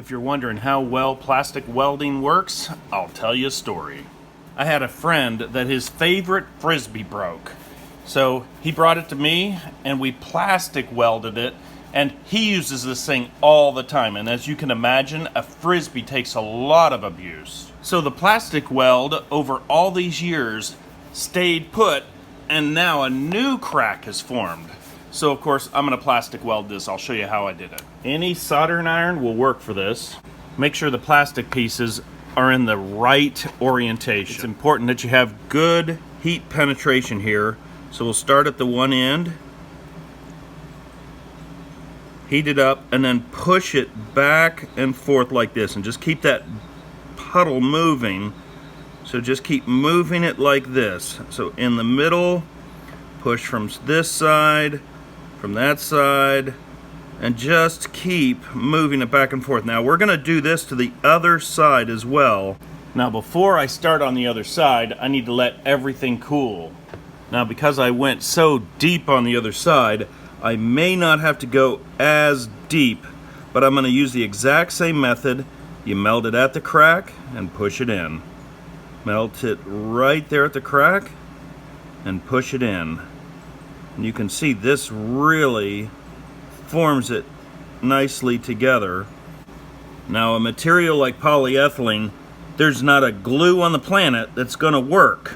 If you're wondering how well plastic welding works, I'll tell you a story. I had a friend that his favorite Frisbee broke. So he brought it to me and we plastic welded it, and he uses this thing all the time. And as you can imagine, a Frisbee takes a lot of abuse. So the plastic weld over all these years stayed put, and now a new crack has formed. So of course I'm going to plastic weld this. I'll show you how I did it. Any soldering iron will work for this. Make sure the plastic pieces are in the right orientation. It's important that you have good heat penetration here. So we'll start at the one end, heat it up, and then push it back and forth like this, and just keep that puddle moving. So just keep moving it like this. So in the middle, push from this side, from that side, and just keep moving it back and forth. Now we're gonna do this to the other side as well. Now before I start on the other side, I need to let everything cool. Now because I went so deep on the other side, I may not have to go as deep, but I'm gonna use the exact same method. You melt it at the crack and push it in. Melt it right there at the crack and push it in. And you can see this really forms it nicely together. Now a material like polyethylene, there's not a glue on the planet that's gonna work.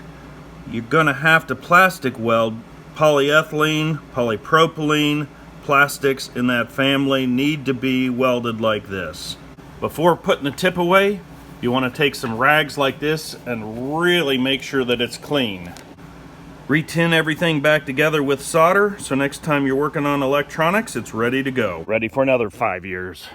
You're gonna have to plastic weld. Polyethylene, polypropylene, plastics in that family need to be welded like this. Before putting the tip away, you want to take some rags like this and really make sure that it's clean. Retin everything back together with solder, so next time you're working on electronics, it's ready to go. Ready for another 5 years.